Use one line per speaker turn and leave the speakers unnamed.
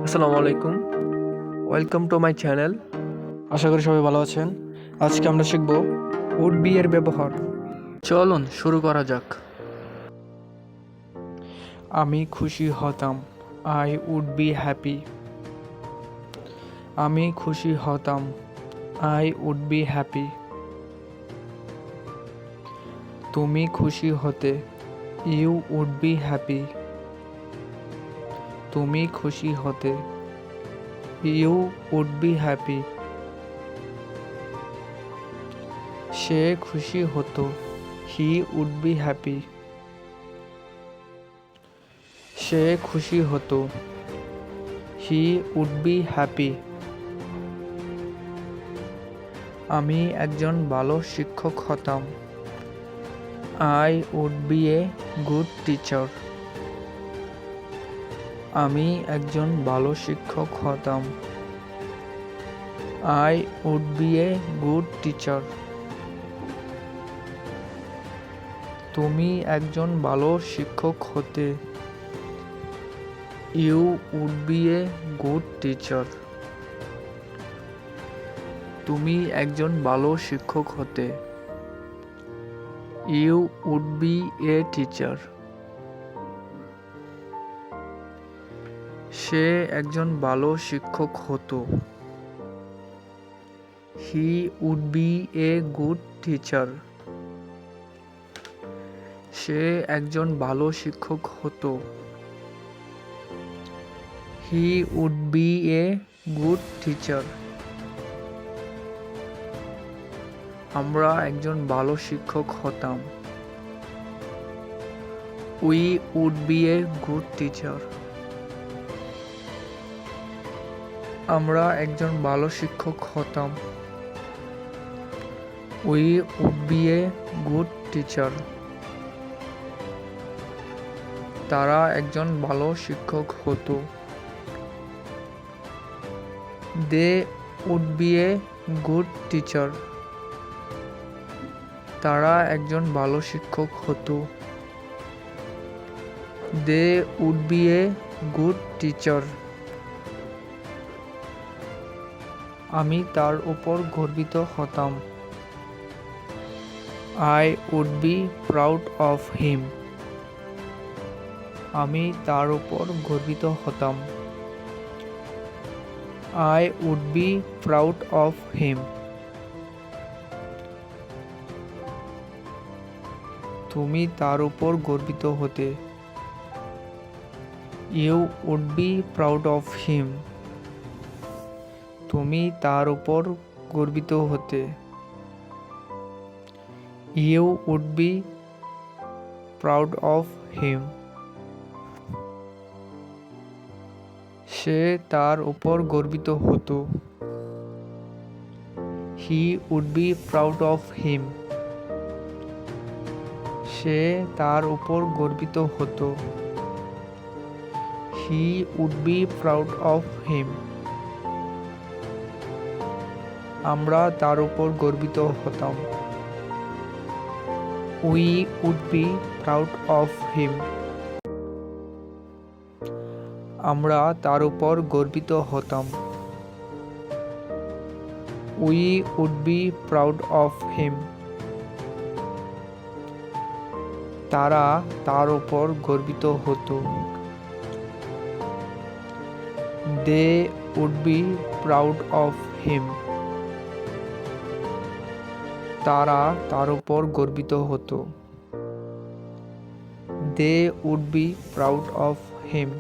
আসসালামু আলাইকুম। Welcome to my channel.
আশা করি সবাই ভালো আছেন। আজকে আমরা শিখব
উড বি এর ব্যবহার।
চলুন শুরু করা যাক। আমি খুশি হতাম, আই উড বি হ্যাপি। আমি খুশি হতাম, আই উড বি হ্যাপি। তুমি খুশি হতে, ইউ উড বি হ্যাপি। তুমি খুশি হতে, ইউ উড বি হ্যাপি। সে খুশি হতো, হি উড বি হ্যাপি। সে খুশি হতো, হি উড বি হ্যাপি। আমি একজন ভালো শিক্ষক হতাম, I would be a good teacher. আমি একজন ভালো শিক্ষক হতাম, I would be a good teacher. তুমি একজন ভালো শিক্ষক হতে, you would be a good teacher. তুমি একজন ভালো শিক্ষক হতে, you would be a teacher. সে একজন ভালো শিক্ষক হতো, he would be a good teacher. সে একজন ভালো শিক্ষক হতো, he would be a good teacher. আমরা একজন ভালো শিক্ষক হতাম, we would be a good teacher. আমরা একজন ভালো শিক্ষক হতাম, we would be a good teacher. তারা একজন ভালো শিক্ষক হতো, they would be a good teacher. তারা একজন ভালো শিক্ষক হতো, they would be a good teacher. আমি তার উপর গর্বিত হতাম, I would be proud of him. আমি তার উপর গর্বিত হতাম, I would be proud of him. তুমি তার উপর গর্বিত হতে, you would be proud of him. তুমি তার উপর গর্বিত হতে, you would be proud of him. সে তার উপর গর্বিত হতো, he would be proud of him. সে তার উপর গর্বিত হতো, he would be proud of him. আমরা তার উপর গর্বিত হতাম, we would be proud of him. আমরা তার উপর গর্বিত হতাম, we would be proud of him. তারা তার উপর গর্বিত হতো, they would be proud of him. তারা তার উপর গর্বিত হতো, they would be proud of him.